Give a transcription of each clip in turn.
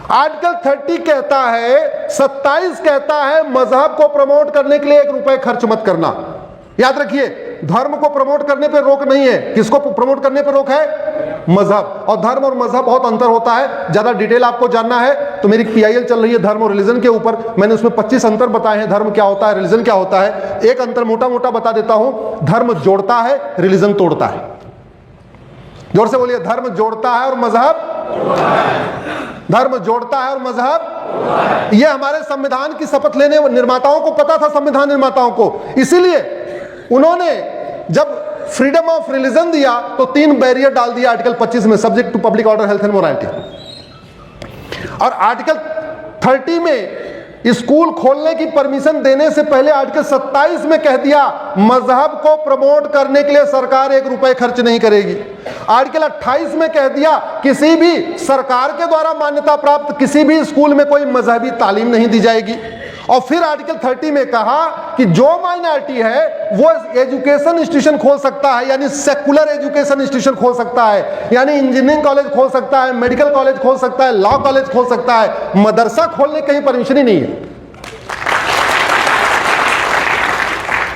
Article 30 कहता है, 27 कहता है मजहब को प्रमोट करने के लिए 1 रुपए खर्च मत करना। याद रखिए, धर्म को प्रमोट करने पे रोक नहीं है। किसको प्रमोट करने पे रोक है? मजहब। और धर्म और मजहब बहुत अंतर होता है। ज्यादा डिटेल आपको जानना है तो मेरी PIL चल रही है धर्म और रिलीजन के ऊपर, मैंने उसमें 25 अंतर बताए हैं। धर्म क्या होता है, रिलीजन क्या होता है। एक अंतर मोटा मोटा बता देता हूं, धर्म जोड़ता है, रिलीजन तोड़ता है। जोर से बोलिए, धर्म जोड़ता है और मजहब, धर्म जोड़ता है और मजहब। यह हमारे संविधान की शपथ लेने निर्माताओं को पता था, संविधान निर्माताओं को। इसीलिए उन्होंने जब फ्रीडम ऑफ रिलीजन दिया तो 3 बैरियर डाल दिया आर्टिकल 25 में, subject to public order, health and morality. और आर्टिकल 30 में स्कूल खोलने की परमिशन देने से पहले आर्टिकल 27 में कह दिया मजहब को प्रमोट करने के लिए सरकार 1 रुपए खर्च नहीं करेगी। आर्टिकल 28 में कह दिया किसी भी सरकार के द्वारा मान्यता प्राप्त किसी भी स्कूल में कोई मजहबी तालीम नहीं दी जाएगी। और फिर आर्टिकल 30 में कहा कि जो माइनॉरिटी है वो एजुकेशन इंस्टीट्यूशन खोल सकता है, यानी सेकुलर एजुकेशन इंस्टीट्यूशन खोल सकता है, यानी इंजीनियरिंग कॉलेज खोल सकता है, मेडिकल कॉलेज खोल सकता है, लॉ कॉलेज खोल सकता है। मदरसा खोलने की कहीं परमिशन ही नहीं है।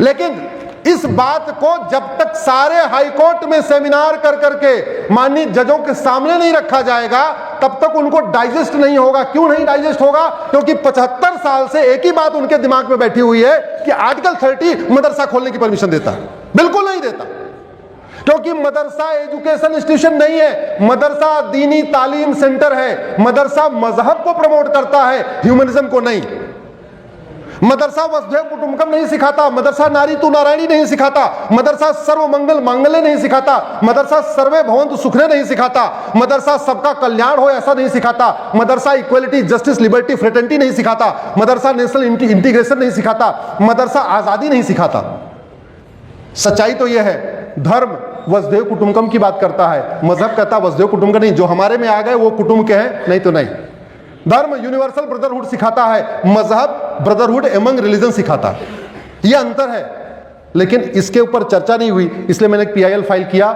लेकिन इस बात को जब तक सारे हाईकोर्ट में सेमिनार कर करके माननीय जजों के सामने नहीं रखा जाएगा तब तक उनको डाइजेस्ट नहीं होगा। क्यों नहीं डाइजेस्ट होगा? क्योंकि 75 साल से एक ही बात उनके दिमाग में बैठी हुई है कि आर्टिकल 30 मदरसा खोलने की परमिशन देता है। बिल्कुल नहीं देता, क्योंकि मदरसा एजुकेशन इंस्टीट्यूशन नहीं है, मदरसा दीनी तालीम सेंटर है। मदरसा मजहब को प्रमोट करता है, ह्यूमनिज्म को नहीं। मदरसा वसुधैव कुटुंबकम नहीं सिखाता, मदरसा नारी तू नारायणी नहीं सिखाता, मदरसा सर्व मंगल मांगल्य नहीं सिखाता, मदरसा सर्वे भवन्तु सुखने नहीं सिखाता, मदरसा सबका कल्याण हो ऐसा नहीं सिखाता, मदरसा इक्वलिटी जस्टिस लिबर्टी फ्रेटर्निटी नहीं सिखाता, मदरसा नेशनल इंटीग्रेशन नहीं सिखाता, मदरसा आजादी नहीं सिखाता। सच्चाई तो यह है, धर्म वसुधैव कुटुंबकम की बात करता है, मजहब कहता वसुधैव कुटुंबकम नहीं। जो हमारे में आ गए वो कुटुंब के हैं, नहीं तो नहीं। धर्म यूनिवर्सल ब्रदरहुड सिखाता है, मजहब ब्रदरहुड एमंग रिलीजन सिखाता है। यह अंतर है, लेकिन इसके ऊपर चर्चा नहीं हुई। इसलिए मैंने एक PIL फाइल किया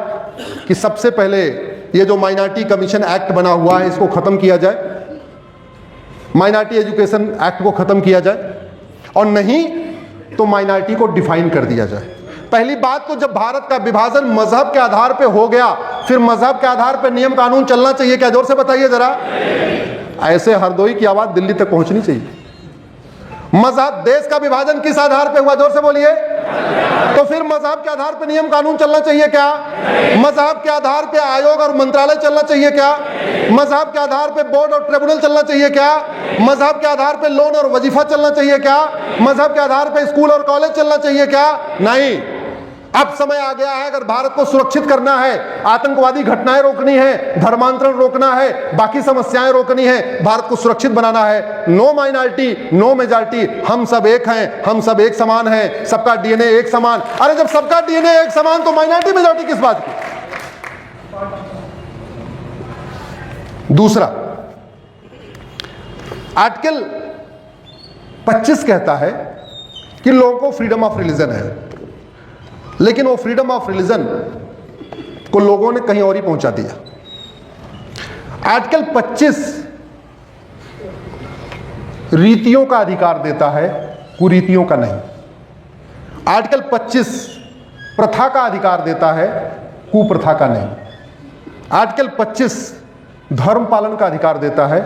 कि सबसे पहले ये जो माइनॉरिटी कमीशन एक्ट बना हुआ है इसको खत्म किया जाए, माइनॉरिटी एजुकेशन एक्ट को खत्म किया जाए, और नहीं तो माइनॉरिटी को डिफाइन कर दिया जाए। पहली बात तो जब भारत का विभाजन मजहब के आधार पे हो गया, फिर मजहब के आधार पे नियम कानून चलना चाहिए क्या? जोर से बताइए जरा। ऐसे हरदोई की आवाज दिल्ली तक पहुंचनी चाहिए। मजहब, देश का विभाजन किस आधार पे हुआ? जोर से बोलिए। तो फिर मजहब के आधार पे नियम कानून चलना चाहिए क्या? मजहब के आधार पे आयोग और मंत्रालय चलना चाहिए क्या? मजहब के आधार पे बोर्ड और ट्रिब्यूनल चलना चाहिए क्या? मजहब के आधार पे लोन और वजीफा चलना चाहिए क्या? मजहब के आधार पे स्कूल और कॉलेज चलना चाहिए क्या? नहीं। अब समय आ गया है, अगर भारत को सुरक्षित करना है, आतंकवादी घटनाएं रोकनी है, धर्मांतरण रोकना है, बाकी समस्याएं रोकनी है, भारत को सुरक्षित बनाना है, नो माइनॉरिटी नो मेजॉरिटी, हम सब एक हैं, हम सब एक समान हैं, सबका DNA एक समान। अरे जब सबका DNA एक समान तो माइनॉरिटी मेजॉरिटी किस बात की? दूसरा, आर्टिकल 25 कहता है कि लोगों को फ्रीडम ऑफ रिलीजन है, लेकिन वो फ्रीडम ऑफ रिलीजन को लोगों ने कहीं और ही पहुंचा दिया। आर्टिकल 25 रीतियों का अधिकार देता है, कुरीतियों का नहीं। आर्टिकल 25 प्रथा का अधिकार देता है, कुप्रथा का नहीं। आर्टिकल 25 धर्म पालन का अधिकार देता है,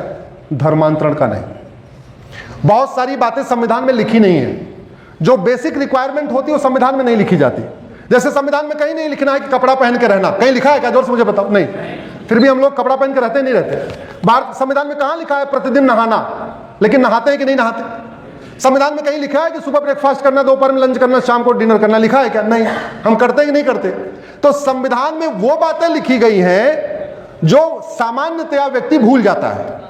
धर्मांतरण का नहीं। बहुत सारी बातें संविधान में लिखी नहीं है, जो बेसिक रिक्वायरमेंट होती है वो संविधान में नहीं लिखी जाती। जैसे संविधान में कहीं नहीं लिखना है कि कपड़ा पहन के रहना, कहीं लिखा है क्या? जोर से मुझे बताओ। नहीं। फिर भी हम लोग कपड़ा पहन के रहते नहीं रहते? भारत संविधान में कहां लिखा है प्रतिदिन नहाना, लेकिन नहाते हैं कि नहीं नहाते? संविधान में कहीं लिखा है कि सुबह ब्रेकफास्ट करना, दोपहर में लंच करना, शाम को डिनर करना, लिखा है क्या? नहीं। हम करते हैं कि नहीं करते? तो संविधान में वो बातें लिखी गई हैं जो सामान्यतया व्यक्ति भूल जाता है।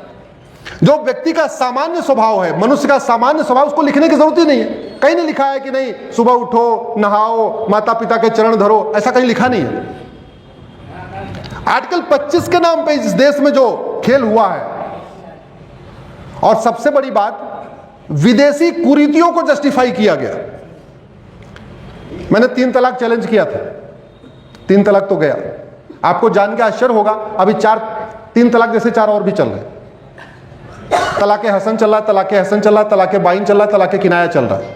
जो व्यक्ति का सामान्य स्वभाव है, मनुष्य का सामान्य स्वभाव, उसको लिखने की जरूरत ही नहीं है। कहीं नहीं लिखा है कि नहीं सुबह उठो, नहाओ, माता पिता के चरण धरो, ऐसा कहीं लिखा नहीं है। आर्टिकल 25 के नाम पे इस देश में जो खेल हुआ है, और सबसे बड़ी बात, विदेशी कुरीतियों को जस्टिफाई किया गया। मैंने 3 तलाक चैलेंज किया था, 3 तलाक तो गया। आपको जान के आश्चर्य होगा, अभी 3 तलाक जैसे 4 और भी चल रहे। तलाक़े हसन चल रहा है, तलाक़े हसन चल रहा है, तलाक़े बाइन चल रहा है, तलाक़े किनाया चल रहा है।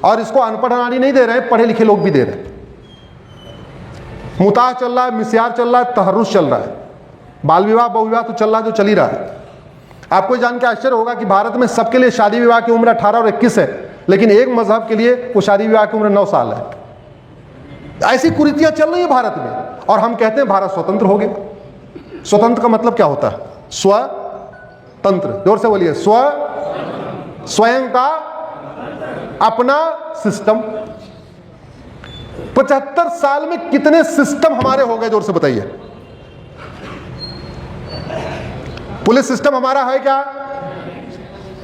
और इसको अनपढ़ नारी नहीं दे रहे हैं, पढ़े लिखे लोग भी दे रहे हैं। मुताह चल रहा है, मिस्यार चल रहा है, तहर्रुस चल रहा है, बाल विवाह बहुविवाह तो चल रहा है, जो चल ही रहा है। आपको जान के आश्चर्य होगा कि भारत में सबके लिए शादी विवाह की उम्र 18 और 21 है, लेकिन एक मजहब के लिए वो शादी विवाह की उम्र 9 साल है। ऐसी कुरीतियां चल रही है भारत में, और हम कहते हैं भारत स्वतंत्र हो गया। स्वतंत्र का मतलब क्या होता है? स्वतंत्र, जोर से बोलिए, स्वयं का अपना सिस्टम। 75 साल में कितने सिस्टम हमारे हो गए, जोर से बताइए। पुलिस सिस्टम हमारा है क्या?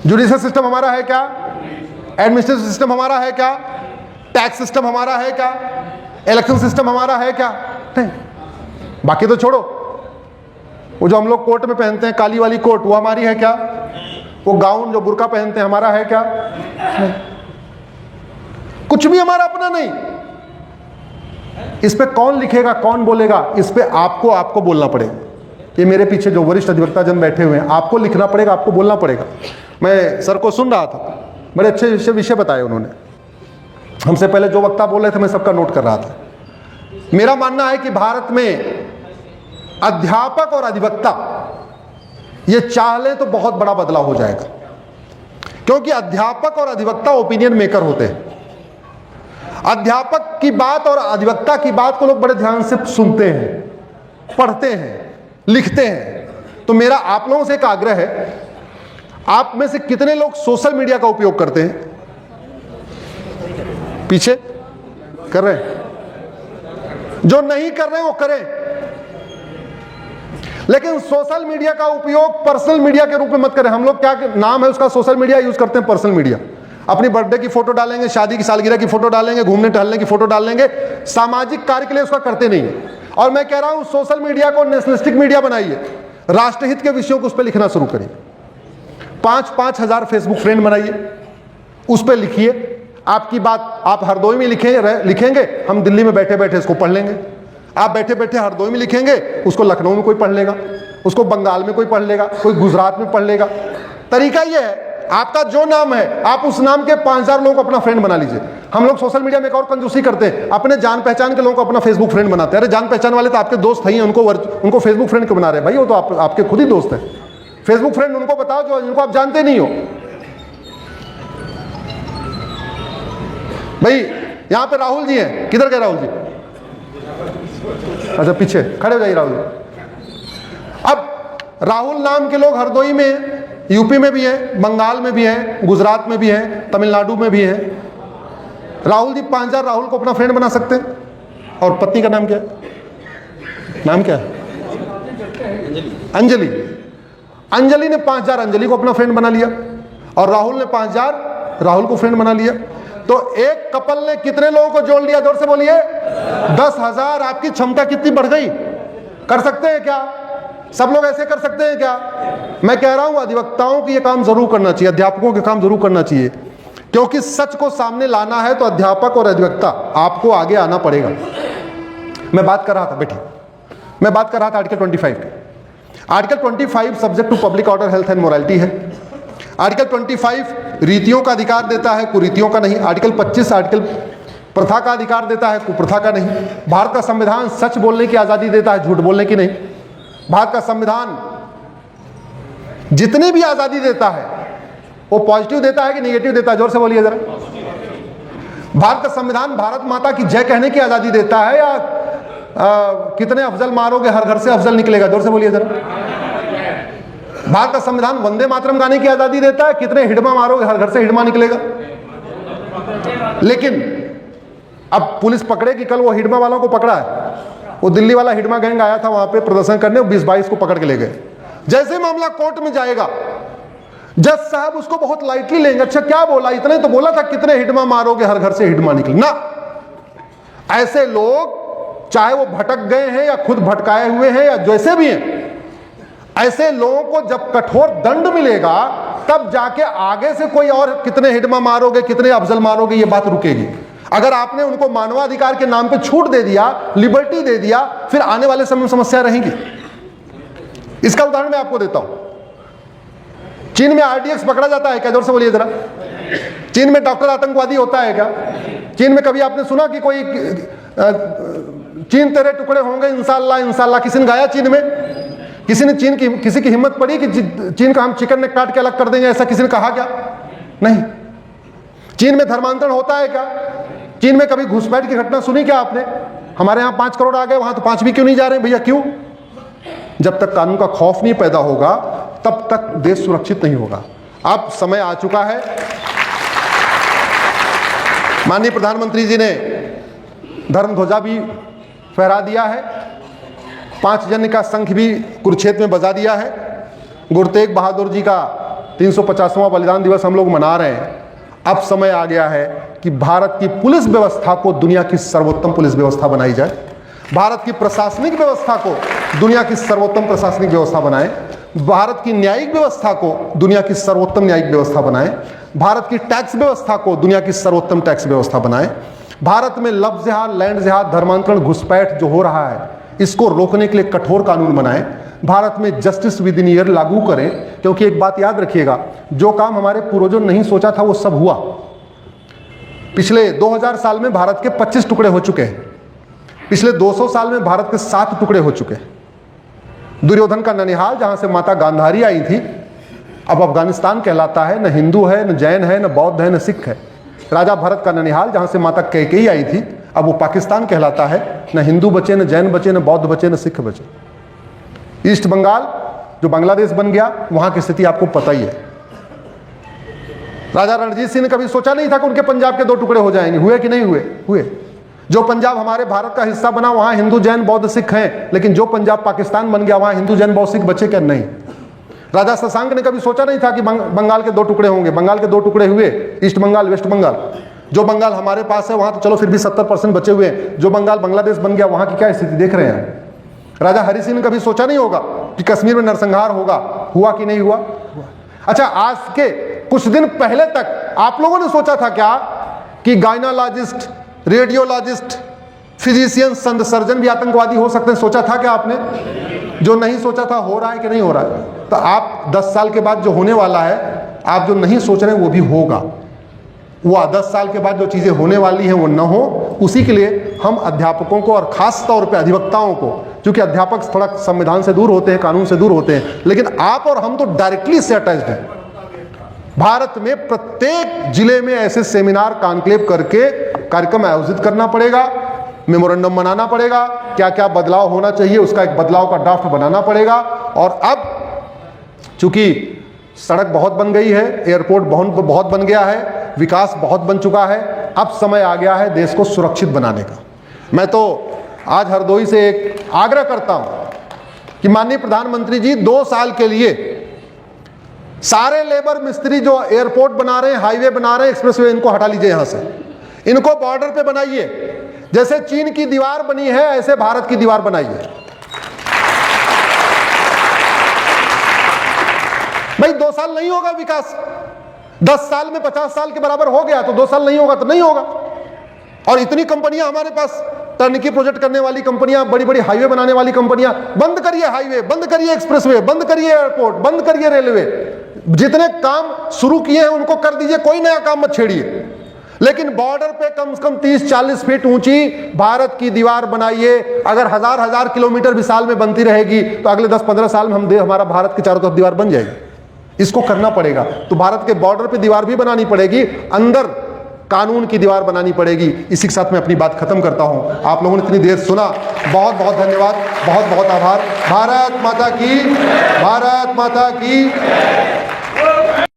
जुडिशियल सिस्टम हमारा है क्या? एडमिनिस्ट्रेटिव सिस्टम हमारा है क्या? टैक्स सिस्टम हमारा है क्या? इलेक्शन सिस्टम हमारा है क्या? नहीं। बाकी तो छोड़ो, वो जो हम लोग कोर्ट में पहनते हैं, काली वाली कोट, वो हमारी है क्या? वो गाउन जो बुर्का पहनते हैं, हमारा है क्या? नहीं। कुछ भी हमारा अपना नहीं। इस पे कौन लिखेगा, कौन बोलेगा? इस पे आपको बोलना पड़ेगा। ये मेरे पीछे जो वरिष्ठ अधिवक्ता जन बैठे हुए हैं, आपको लिखना पड़ेगा, आपको बोलना पड़ेगा। मैं सर को सुन रहा था, बड़े अच्छे विषय बताए उन्होंने। हमसे पहले जो वक्ता बोल रहे थे, मैं सबका नोट कर रहा था। मेरा मानना है कि भारत में अध्यापक और अधिवक्ता ये चाह ले तो बहुत बड़ा बदलाव हो जाएगा, क्योंकि अध्यापक और अधिवक्ता ओपिनियन मेकर होते हैं। अध्यापक की बात और अधिवक्ता की बात को लोग बड़े ध्यान से सुनते हैं, पढ़ते हैं, लिखते हैं। तो मेरा आप लोगों से एक आग्रह है, आप में से कितने लोग सोशल मीडिया का उपयोग करते हैं? पीछे कर रहे हैं? जो नहीं कर रहे हैं वो करें, लेकिन सोशल मीडिया का उपयोग पर्सनल मीडिया के रूप में मत करें। हम लोग क्या नाम है उसका, सोशल मीडिया यूज करते हैं, पर्सनल मीडिया। अपनी बर्थडे की फोटो डालेंगे, शादी की सालगिरह की फोटो डालेंगे, घूमने टहलने की फोटो डालेंगे, सामाजिक कार्य के लिए उसका करते नहीं है। और मैं कह रहा हूं सोशल मीडिया को नेशनलिस्टिक मीडिया बनाइए, राष्ट्रहित के विषयों को उस पर लिखना शुरू करिए। 5-5 हजार फेसबुक फ्रेंड बनाइए, उस पर लिखिए। आपकी बात आप हरदोई में लिखेंगे, हम दिल्ली में बैठे बैठे इसको पढ़ लेंगे। आप बैठे बैठे हरदोई में लिखेंगे, उसको लखनऊ में कोई पढ़ लेगा, उसको बंगाल में कोई पढ़ लेगा, कोई गुजरात में पढ़ लेगा। तरीका यह है, आपका जो नाम है आप उस नाम के 5000 लोगों को अपना फ्रेंड बना लीजिए। हम लोग सोशल मीडिया में एक और कंजूसी करते हैं, अपने जान पहचान के लोगों को अपना फेसबुक फ्रेंड बनाते हैं। अरे जान पहचान वाले तो आपके दोस्त ही हैं, उनको फेसबुक फ्रेंड क्यों बना रहे हैं भाई? वो तो आपके खुद ही दोस्त हैं। फेसबुक फ्रेंड उनको बताओ जो जिनको आप जानते नहीं हो। भाई यहां पे राहुल जी हैं, किधर गए राहुल जी? अच्छा पीछे खड़े हो जाइए राहुल जी। अब राहुल नाम के लोग हरदोई में, यूपी में भी है, बंगाल में भी है, गुजरात में भी है, तमिलनाडु में भी है। राहुल जी 5000 राहुल को अपना फ्रेंड बना सकते हैं। और पत्नी का नाम क्या है? नाम क्या है? अंजलि। अंजलि ने 5000 अंजलि को अपना फ्रेंड बना लिया, और राहुल ने 5000 राहुल को फ्रेंड बना लिया। तो एक कपल ने कितने लोगों को जोड़ लिया? जोर से बोलिए। 10,000। आपकी क्षमता कितनी बढ़ गई? कर सकते हैं क्या? सब लोग ऐसे कर सकते हैं क्या? मैं कह रहा हूं अधिवक्ताओं की ये काम जरूर करना चाहिए, अध्यापकों के काम जरूर करना चाहिए, क्योंकि सच को सामने लाना है तो अध्यापक और अधिवक्ता आपको आगे आना पड़ेगा। मैं बात कर रहा था बेटे, मैं बात कर रहा था आर्टिकल 25 की। Article 25 subject to public order, health and morality है। आर्टिकल 25 रीतियों का अधिकार देता है, कुरीतियों का नहीं। आर्टिकल 25 आर्टिकल प्रथा का अधिकार देता है, कुप्रथा का नहीं। भारत का संविधान सच बोलने की आजादी देता है, झूठ बोलने की नहीं। भारत का संविधान जितनी भी आजादी देता है वो पॉजिटिव देता है कि नेगेटिव देता है? जोर से बोलिए जरा। भारत का संविधान भारत माता की जय कहने की आजादी देता है, या कितने अफजल मारोगे हर घर से अफजल निकलेगा? जोर से बोलिए जरा। भारत का संविधान वंदे मातरम गाने की आजादी देता है, कितने हिडमा मारोगे हर घर से हिडमा निकलेगा? लेकिन अब पुलिस पकड़ेगी, कल वो हिडमा वालों को पकड़ा है, वो दिल्ली वाला हिडमा गैंग आया था वहां पे प्रदर्शन करने, 20-22 को पकड़ के ले गए। जैसे मामला कोर्ट में जाएगा, जज साहब उसको बहुत लाइटली लेंगे। अच्छा क्या बोला? इतने तो बोला था, कितने हिडमा मारोगे हर घर से हिडमा निकले ना। ऐसे लोग चाहे वो भटक गए हैं या खुद भटकाए हुए हैं या जैसे भी हैं, ऐसे लोगों को जब कठोर दंड मिलेगा तब जाके आगे से कोई और कितने हिडमा मारोगे, कितने अफजल मारोगे, ये बात रुकेगी। अगर आपने उनको मानवाधिकार के नाम पे छूट दे दिया, लिबर्टी दे दिया, फिर आने वाले समय में समस्या रहेंगी। इसका उदाहरण मैं आपको देता हूं। चीन में आरडीएक्स पकड़ा जाता है क्या? जोर से बोलिए जरा। चीन में डॉक्टर आतंकवादी होता है क्या? चीन में कभी आपने सुना कि कोई चीन तेरे टुकड़े होंगे इंशाल्लाह इंशाल्लाह किसी ने गाया चीन में? किसी ने किसी की हिम्मत पड़ी कि चीन का हम चिकन ने काट के अलग कर देंगे, ऐसा किसी ने कहा क्या? नहीं। चीन में धर्मांतरण होता है क्या? चीन में कभी घुसपैठ की घटना सुनी क्या आपने? हमारे यहाँ 5 करोड़ आ गए, वहां तो 5 भी क्यों नहीं जा रहे भैया? क्यों? जब तक कानून का खौफ नहीं पैदा होगा तब तक देश सुरक्षित नहीं होगा। अब समय आ चुका है, माननीय प्रधानमंत्री जी ने धर्म ध्वजा भी फहरा दिया है, 5 जन का शंख भी कुरुक्षेत्र में बजा दिया है। गुरु तेग बहादुर जी का 350वां बलिदान दिवस हम लोग मना रहे हैं। अब समय आ गया है कि भारत की पुलिस व्यवस्था को दुनिया की सर्वोत्तम पुलिस व्यवस्था बनाई जाए, भारत की प्रशासनिक व्यवस्था को दुनिया की सर्वोत्तम प्रशासनिक व्यवस्था बनाएं, भारत की न्यायिक व्यवस्था को दुनिया की सर्वोत्तम न्यायिक व्यवस्था बनाएं, भारत की टैक्स व्यवस्था को दुनिया की सर्वोत्तम टैक्स व्यवस्था बनाएं, भारत में लव जिहाद, लैंड जिहाद, धर्मांतरण, घुसपैठ जो हो रहा है इसको रोकने के लिए कठोर कानून बनाएं, भारत में जस्टिस विद इन ईयर लागू करें। क्योंकि एक बात याद रखिएगा, जो काम हमारे पूर्वजों ने नहीं सोचा था वो सब हुआ। पिछले 2000 साल में भारत के 25 टुकड़े हो चुके हैं, पिछले 200 साल में भारत के 7 टुकड़े हो चुके हैं। दुर्योधन का ननिहाल जहां से माता गांधारी आई थी अब अफगानिस्तान कहलाता है, न हिंदू है, न जैन है, न बौद्ध है, न सिख है। राजा भरत का ननिहाल जहां से माता कैकेयी आई थी अब वो पाकिस्तान कहलाता है, न हिंदू बचे, न जैन बचे, न बौद्ध बचे, न सिख बचे। ईस्ट बंगाल जो बांग्लादेश बन गया वहां की स्थिति आपको पता ही है। राजा रणजीत सिंह ने कभी सोचा नहीं था कि उनके पंजाब के 2 टुकड़े हो जाएंगे, हुए कि नहीं हुए? हुए। जो पंजाब हमारे भारत का हिस्सा बना वहां हिंदू जैन बौद्ध सिख हैं, लेकिन जो पंजाब पाकिस्तान बन गया वहां हिंदू जैन बौद्ध सिख बचे क्या? नहीं। राजा शशांक ने कभी सोचा नहीं था कि बंगाल के 2 टुकड़े होंगे, बंगाल के 2 टुकड़े हुए, ईस्ट बंगाल वेस्ट बंगाल। जो बंगाल हमारे पास है वहां तो चलो फिर भी 70% बचे हुए हैं, जो बंगाल बांग्लादेश बन गया वहां की क्या स्थिति देख रहे हैं। राजा हरि सिंह ने कभी सोचा नहीं होगा कि कश्मीर में नरसंहार होगा, हुआ कि नहीं हुआ? अच्छा, आज के कुछ दिन पहले तक आप लोगों ने सोचा था क्या कि गायनोलॉजिस्ट, रेडियोलॉजिस्ट, फिजिशियन, संत सर्जन भी आतंकवादी हो सकते हैं? सोचा था क्या आपने? जो नहीं सोचा था हो रहा है कि नहीं हो रहा है? तो आप 10 साल के बाद जो होने वाला है, आप जो नहीं सोच रहे हैं वो भी होगा। वो 10 साल के बाद जो चीज़ें होने वाली हैं वो न हो, उसी के लिए हम अध्यापकों को और ख़ास तौर पे अधिवक्ताओं को, क्योंकि अध्यापक थोड़ा संविधान से दूर होते हैं, कानून से दूर होते हैं, लेकिन आप और हम तो डायरेक्टली इससे अटैच्ड हैं। भारत में प्रत्येक जिले में ऐसे सेमिनार, कॉन्क्लेव करके कार्यक्रम आयोजित करना पड़ेगा, मेमोरेंडम बनाना पड़ेगा, क्या क्या बदलाव होना चाहिए उसका एक बदलाव का ड्राफ्ट बनाना पड़ेगा। और अब चूंकि सड़क बहुत बन गई है, एयरपोर्ट बहुत बन गया है, विकास बहुत बन चुका है, अब समय आ गया है देश को सुरक्षित बनाने का। मैं तो आज हरदोई से एक आग्रह करता हूं कि माननीय प्रधानमंत्री जी 2 साल के लिए सारे लेबर मिस्त्री जो एयरपोर्ट बना रहे हैं, हाईवे बना रहे हैं, एक्सप्रेसवे, इनको हटा लीजिए यहां से, इनको बॉर्डर पे बनाइए। जैसे चीन की दीवार बनी है ऐसे भारत की दीवार बनाइए। भाई 2 साल नहीं होगा विकास, 10 साल में 50 साल के बराबर हो गया तो 2 साल नहीं होगा तो नहीं होगा। और इतनी कंपनियां हमारे पास, टर्नकी प्रोजेक्ट करने वाली कंपनियां, बड़ी बड़ी हाईवे बनाने वाली कंपनियां, बंद करिए हाईवे, बंद करिए एक्सप्रेसवे, बंद करिए एयरपोर्ट, बंद करिए रेलवे। जितने काम शुरू किए हैं उनको कर दीजिए, कोई नया काम मत छेड़िए। लेकिन बॉर्डर पे कम से कम 30-40 फीट ऊंची भारत की दीवार बनाइए। अगर हजार किलोमीटर भी साल में बनती रहेगी तो अगले 10-15 साल में हमारा भारत के चारों तरफ दीवार बन जाएगी। इसको करना पड़ेगा। तो भारत के बॉर्डर पे दीवार भी बनानी पड़ेगी, अंदर कानून की दीवार बनानी पड़ेगी। इसी के साथ मैं अपनी बात खत्म करता हूं। आप लोगों ने इतनी देर सुना, बहुत बहुत धन्यवाद, बहुत बहुत आभार। भारत माता की, भारत माता की।